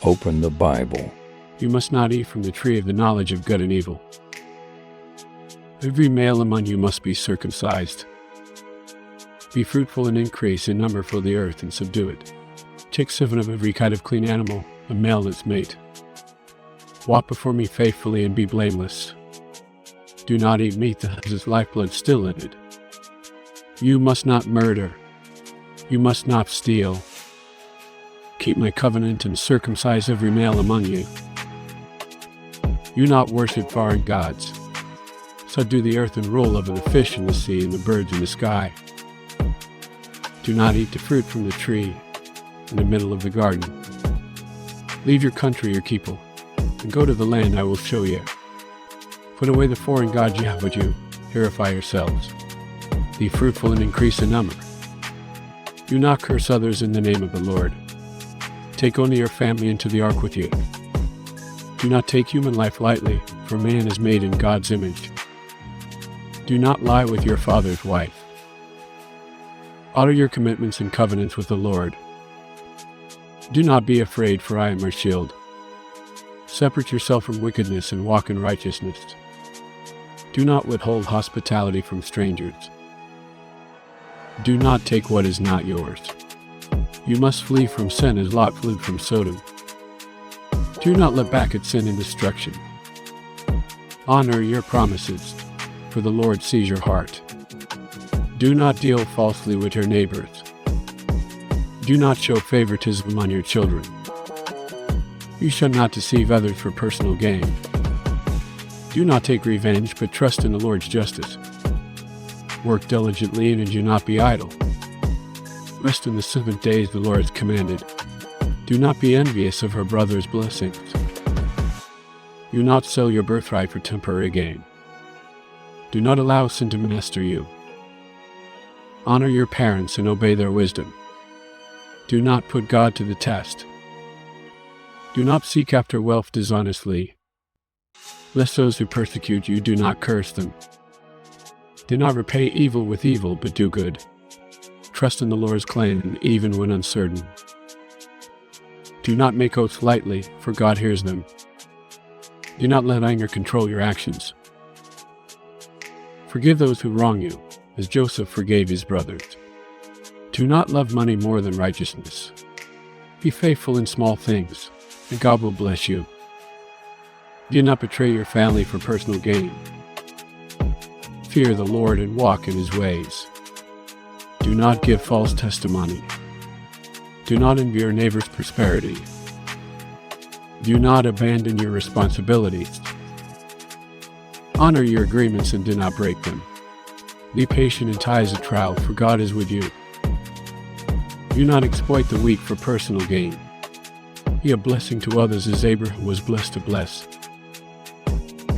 Open the Bible. You must not eat from the tree of the knowledge of good and evil. Every male among you must be circumcised. Be fruitful and increase in number, fill the earth and subdue it. Take 7 of every kind of clean animal, a male and its mate. Walk before me faithfully and be blameless. Do not eat meat that has its lifeblood still in it. You must not murder. You must not steal. Keep my covenant and circumcise every male among you. You not worship foreign gods. Subdue the earth and rule over the fish in the sea and the birds in the sky. Do not eat the fruit from the tree in the middle of the garden. Leave your country, your people, and go to the land I will show you. Put away the foreign gods you have with you. Purify yourselves. Be fruitful and increase in number. Do not curse others in the name of the Lord. Take only your family into the ark with you. Do not take human life lightly, for man is made in God's image. Do not lie with your father's wife. Honor your commitments and covenants with the Lord. Do not be afraid, for I am your shield. Separate yourself from wickedness and walk in righteousness. Do not withhold hospitality from strangers. Do not take what is not yours. You must flee from sin as Lot fled from Sodom. Do not look back at sin and destruction. Honor your promises, for the Lord sees your heart. Do not deal falsely with your neighbors. Do not show favoritism on your children. You shall not deceive others for personal gain. Do not take revenge, but trust in the Lord's justice. Work diligently and do not be idle. Rest in the 7th day as the Lord has commanded. Do not be envious of her brother's blessings. Do not sell your birthright for temporary gain. Do not allow sin to master you. Honor your parents and obey their wisdom. Do not put God to the test. Do not seek after wealth dishonestly. Lest those who persecute you do not curse them. Do not repay evil with evil, but do good. Trust in the Lord's plan, even when uncertain. Do not make oaths lightly, for God hears them. Do not let anger control your actions. Forgive those who wrong you, as Joseph forgave his brothers. Do not love money more than righteousness. Be faithful in small things, and God will bless you. Do not betray your family for personal gain. Fear the Lord and walk in his ways. Do not give false testimony. Do not envy your neighbor's prosperity. Do not abandon your responsibilities. Honor your agreements and do not break them. Be patient in times of trial, for God is with you. Do not exploit the weak for personal gain. Be a blessing to others as Abraham was blessed to bless.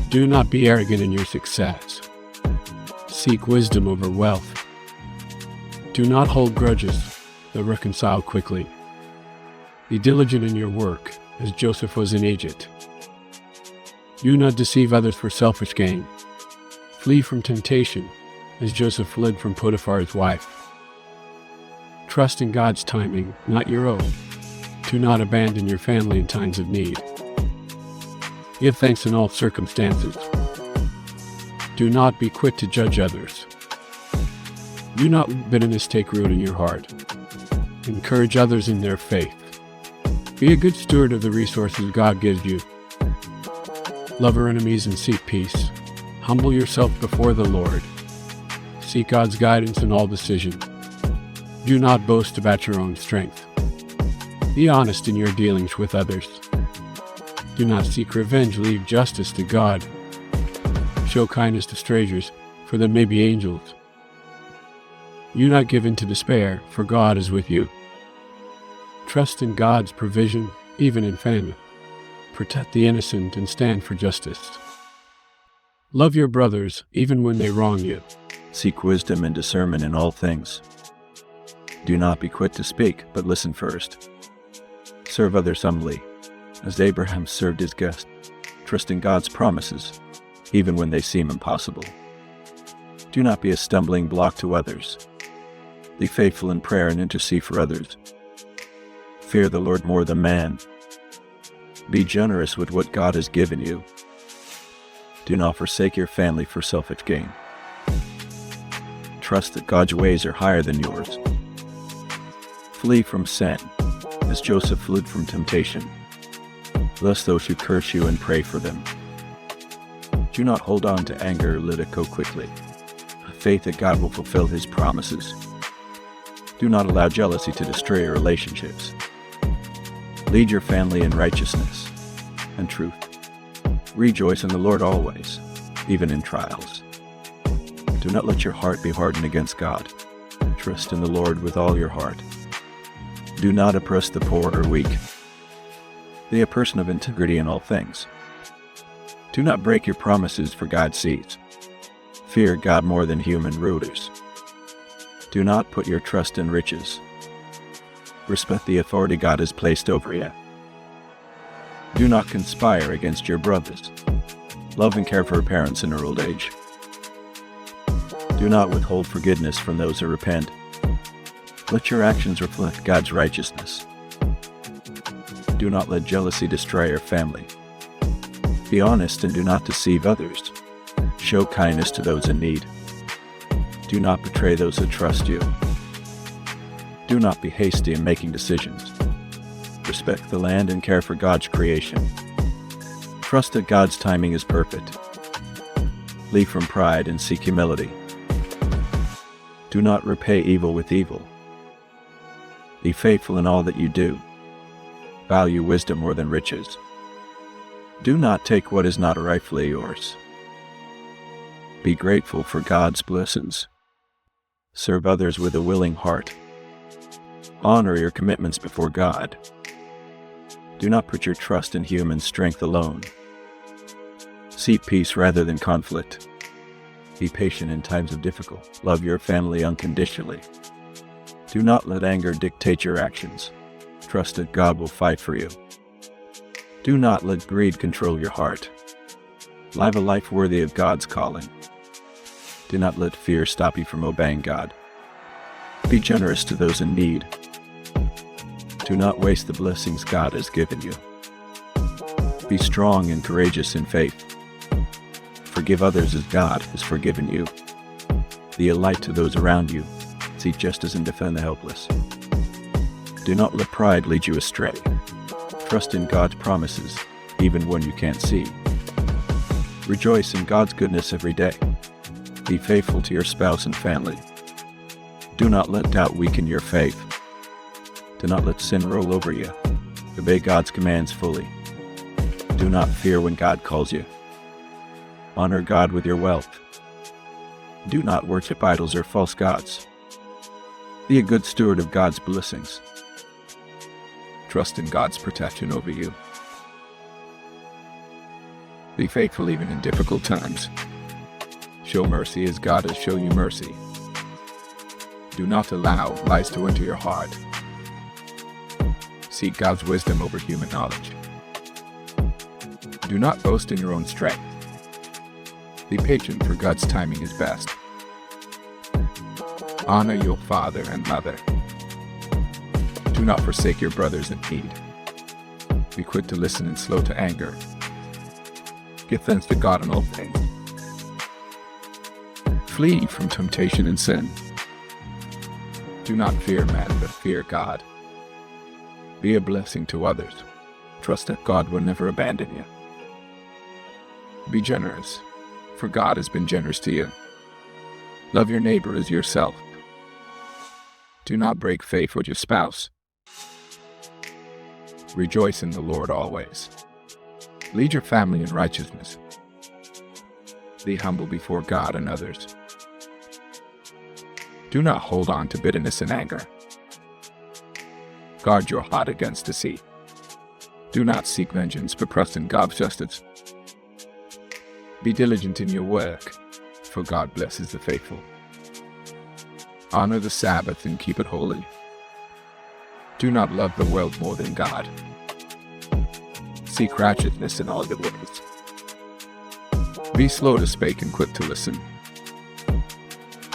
Do not be arrogant in your success. Seek wisdom over wealth. Do not hold grudges, but reconcile quickly. Be diligent in your work, as Joseph was in Egypt. Do not deceive others for selfish gain. Flee from temptation, as Joseph fled from Potiphar's wife. Trust in God's timing, not your own. Do not abandon your family in times of need. Give thanks in all circumstances. Do not be quick to judge others. Do not let bitterness take root in your heart. Encourage others in their faith. Be a good steward of the resources God gives you. Love your enemies and seek peace. Humble yourself before the Lord. Seek God's guidance in all decisions. Do not boast about your own strength. Be honest in your dealings with others. Do not seek revenge, leave justice to God. Show kindness to strangers, for they may be angels. Do not give in to despair, for God is with you. Trust in God's provision, even in famine. Protect the innocent and stand for justice. Love your brothers, even when they wrong you. Seek wisdom and discernment in all things. Do not be quick to speak, but listen first. Serve others humbly, as Abraham served his guest. Trust in God's promises, even when they seem impossible. Do not be a stumbling block to others. Be faithful in prayer and intercede for others. Fear the Lord more than man. Be generous with what God has given you. Do not forsake your family for selfish gain. Trust that God's ways are higher than yours. Flee from sin, as Joseph fled from temptation. Bless those who curse you and pray for them. Do not hold on to anger or let it go quickly. Have faith that God will fulfill His promises. Do not allow jealousy to destroy your relationships. Lead your family in righteousness and truth. Rejoice in the Lord always, even in trials. Do not let your heart be hardened against God. Trust in the Lord with all your heart. Do not oppress the poor or weak. Be a person of integrity in all things. Do not break your promises, for God sees. Fear God more than human rulers. Do not put your trust in riches. Respect the authority God has placed over you. Do not conspire against your brothers. Love and care for your parents in their old age. Do not withhold forgiveness from those who repent. Let your actions reflect God's righteousness. Do not let jealousy destroy your family. Be honest and do not deceive others. Show kindness to those in need. Do not betray those who trust you. Do not be hasty in making decisions. Respect the land and care for God's creation. Trust that God's timing is perfect. Flee from pride and seek humility. Do not repay evil with evil. Be faithful in all that you do. Value wisdom more than riches. Do not take what is not rightfully yours. Be grateful for God's blessings. Serve others with a willing heart. Honor your commitments before God. Do not put your trust in human strength alone. Seek peace rather than conflict. Be patient in times of difficulty. Love your family unconditionally. Do not let anger dictate your actions. Trust that God will fight for you. Do not let greed control your heart. Live a life worthy of God's calling. Do not let fear stop you from obeying God. Be generous to those in need. Do not waste the blessings God has given you. Be strong and courageous in faith. Forgive others as God has forgiven you. Be a light to those around you. Seek justice and defend the helpless. Do not let pride lead you astray. Trust in God's promises, even when you can't see. Rejoice in God's goodness every day. Be faithful to your spouse and family. Do not let doubt weaken your faith. Do not let sin roll over you. Obey God's commands fully. Do not fear when God calls you. Honor God with your wealth. Do not worship idols or false gods. Be a good steward of God's blessings. Trust in God's protection over you. Be faithful even in difficult times. Show mercy as God has shown you mercy. Do not allow lies to enter your heart. Seek God's wisdom over human knowledge. Do not boast in your own strength. Be patient, for God's timing is best. Honor your father and mother. Do not forsake your brothers in need. Be quick to listen and slow to anger. Give thanks to God in all things. Flee from temptation and sin. Do not fear man, but fear God. Be a blessing to others. Trust that God will never abandon you. Be generous, for God has been generous to you. Love your neighbor as yourself. Do not break faith with your spouse. Rejoice in the Lord always. Lead your family in righteousness. Be humble before God and others. Do not hold on to bitterness and anger. Guard your heart against deceit. Do not seek vengeance, but trust in God's justice. Be diligent in your work, for God blesses the faithful. Honor the Sabbath and keep it holy. Do not love the world more than God. Seek righteousness in all your ways. Be slow to speak and quick to listen.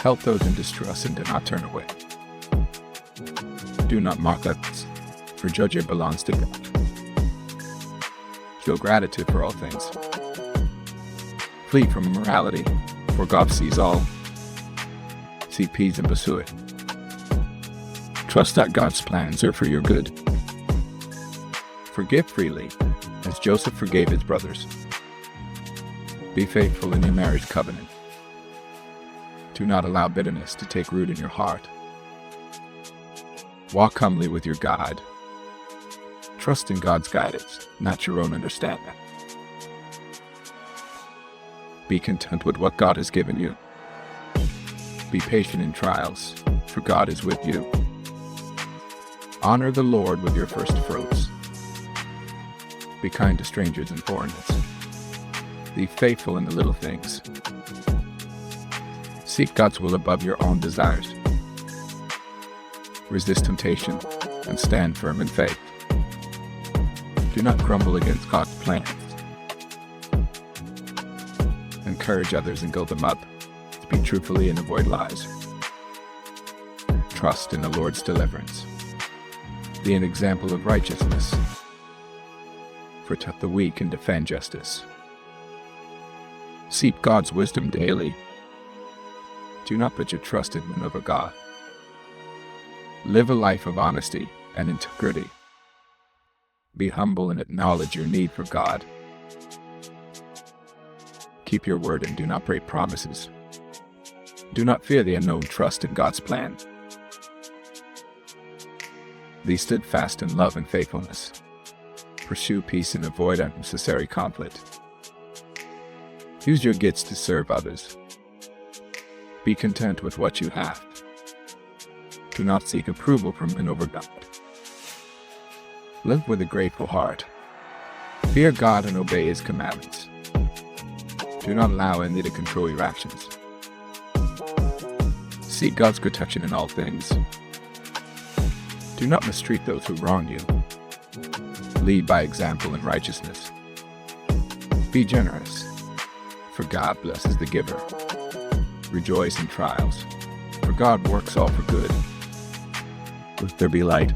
Help those in distress and do not turn away. Do not mock others, for judgment belongs to God. Show gratitude for all things. Flee from immorality, for God sees all. Seek peace and pursue it. Trust that God's plans are for your good. Forgive freely, as Joseph forgave his brothers. Be faithful in your marriage covenant. Do not allow bitterness to take root in your heart. Walk humbly with your God. Trust in God's guidance, not your own understanding. Be content with what God has given you. Be patient in trials, for God is with you. Honor the Lord with your first fruits. Be kind to strangers and foreigners. Be faithful in the little things. Seek God's will above your own desires. Resist temptation and stand firm in faith. Do not grumble against God's plans. Encourage others and build them up. Speak truthfully and avoid lies. Trust in the Lord's deliverance. Be an example of righteousness. Protect the weak and defend justice. Seek God's wisdom daily. Do not put your trust in men over God. Live a life of honesty and integrity. Be humble and acknowledge your need for God. Keep your word and do not break promises. Do not fear the unknown, trust in God's plan. Be steadfast in love and faithfulness. Pursue peace and avoid unnecessary conflict. Use your gifts to serve others. Be content with what you have. Do not seek approval from men over God. Live with a grateful heart. Fear God and obey His commandments. Do not allow envy to control your actions. Seek God's protection in all things. Do not mistreat those who wrong you. Lead by example in righteousness. Be generous, for God blesses the giver. Rejoice in trials, for God works all for good. Let there be light.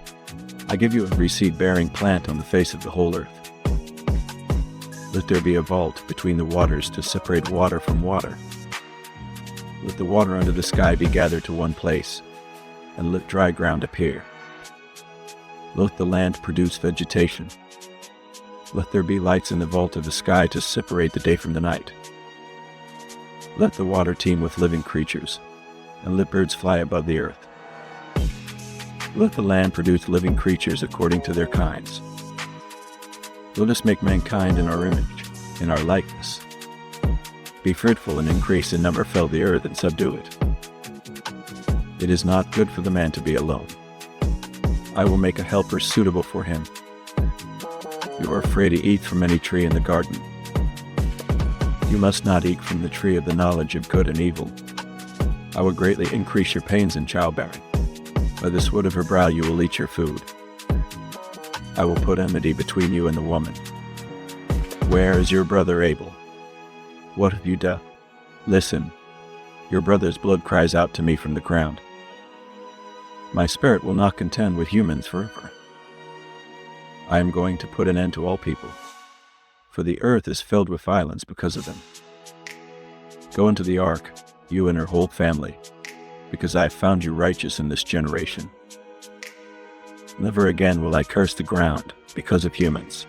I give you every seed-bearing plant on the face of the whole earth. Let there be a vault between the waters to separate water from water. Let the water under the sky be gathered to one place, and let dry ground appear. Let the land produce vegetation. Let there be lights in the vault of the sky to separate the day from the night. Let the water teem with living creatures, and let birds fly above the earth. Let the land produce living creatures according to their kinds. Let us make mankind in our image, in our likeness. Be fruitful and increase in number, fill the earth and subdue it. It is not good for the man to be alone. I will make a helper suitable for him. You are free to eat from any tree in the garden. You must not eat from the tree of the knowledge of good and evil. I will greatly increase your pains in childbearing. By the sweat of her brow you will eat your food. I will put enmity between you and the woman. Where is your brother Abel? What have you done? Listen, your brother's blood cries out to me from the ground. My spirit will not contend with humans forever. I am going to put an end to all people, for the earth is filled with violence because of them. Go into the ark, you and her whole family, because I have found you righteous in this generation. Never again will I curse the ground because of humans.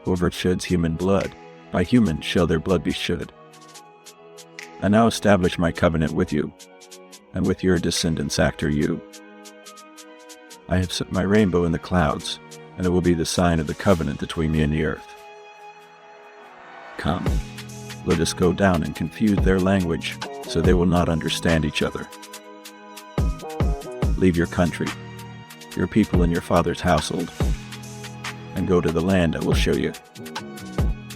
Whoever sheds human blood, by humans shall their blood be shed. I now establish my covenant with you, and with your descendants after you. I have set my rainbow in the clouds, and it will be the sign of the covenant between me and the earth. Come, let us go down and confuse their language, so they will not understand each other. Leave your country, your people and your father's household, and go to the land I will show you.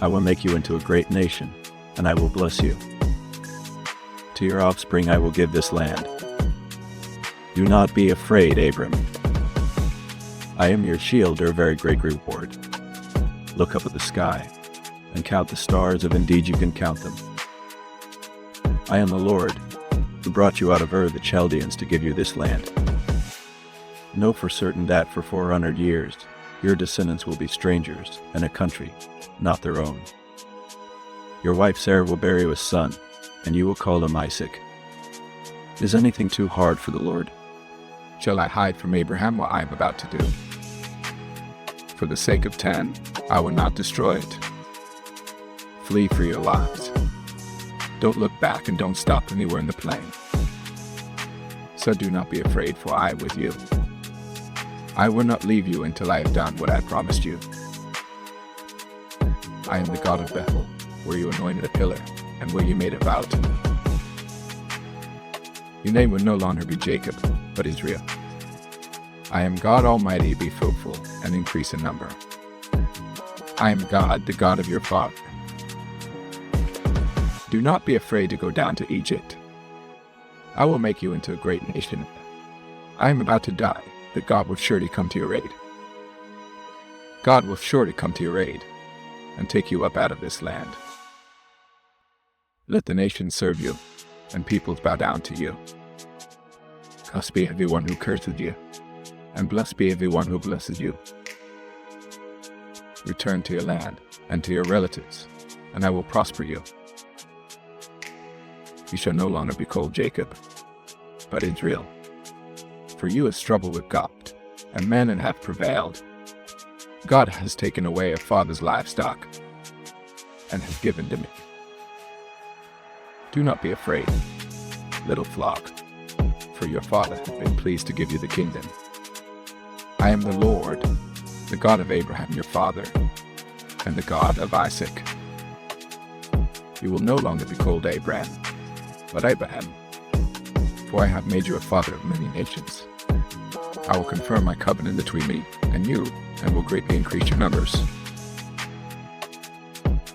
I will make you into a great nation, and I will bless you. To your offspring I will give this land. Do not be afraid, Abram. I am your shield, or very great reward. Look up at the sky, and count the stars, if indeed you can count them. I am the Lord, who brought you out of Ur the Chaldeans to give you this land. Know for certain that for 400 years Your descendants will be strangers in a country not their own. Your wife Sarah will bear you a son, and you will call him Isaac. Is anything too hard for the Lord? Shall I hide from Abraham what I am about to do? For the sake of 10, I will not destroy it. Flee for your lives. Don't look back and don't stop anywhere in the plain. So do not be afraid, for I am with you. I will not leave you until I have done what I promised you. I am the God of Bethel, where you anointed a pillar, and where you made a vow to me. Your name will no longer be Jacob, but Israel. I am God Almighty, be fruitful, and increase in number. I am God, the God of your father. Do not be afraid to go down to Egypt. I will make you into a great nation. I am about to die, but God will surely come to your aid. God will surely come to your aid, and take you up out of this land. Let the nations serve you, and peoples bow down to you. Cursed be everyone who curses you, and blessed be everyone who blesses you. Return to your land and to your relatives, and I will prosper you. You shall no longer be called Jacob, but Israel. For you have struggled with God, and men have prevailed. God has taken away a father's livestock, and has given to me. Do not be afraid, little flock, for your father has been pleased to give you the kingdom. I am the Lord, the God of Abraham your father, and the God of Isaac. You will no longer be called Abraham, but Abraham, for I have made you a father of many nations. I will confirm my covenant between me and you, and will greatly increase your numbers.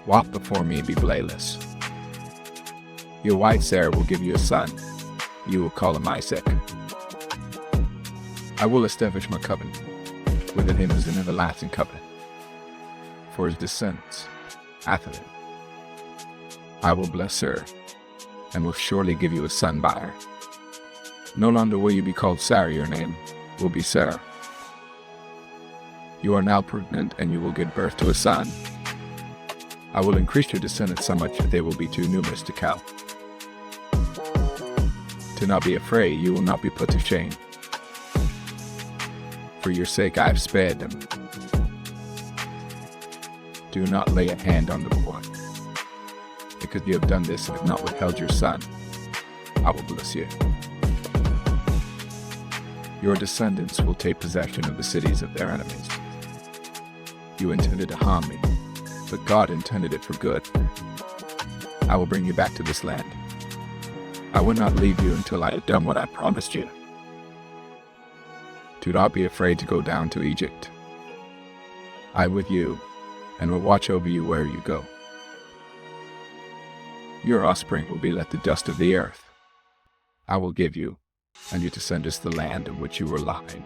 Walk before me and be blameless. Your wife Sarah will give you a son. You will call him Isaac. I will establish my covenant with him as an everlasting covenant for his descendants after him. I will bless her, and will surely give you a son by her. No longer will you be called Sarah, your name will be Sarah. You are now pregnant, and you will give birth to a son. I will increase your descendants so much that they will be too numerous to count. Do not be afraid, you will not be put to shame. For your sake I have spared them. Do not lay a hand on the boy. Because you have done this and have not withheld your son, I will bless you. Your descendants will take possession of the cities of their enemies. You intended to harm me, but God intended it for good. I will bring you back to this land. I will not leave you until I have done what I promised you. Do not be afraid to go down to Egypt. I am with you, and will watch over you where you go. Your offspring will be like the dust of the earth. I will give you, and your descendants the land in which you were lying.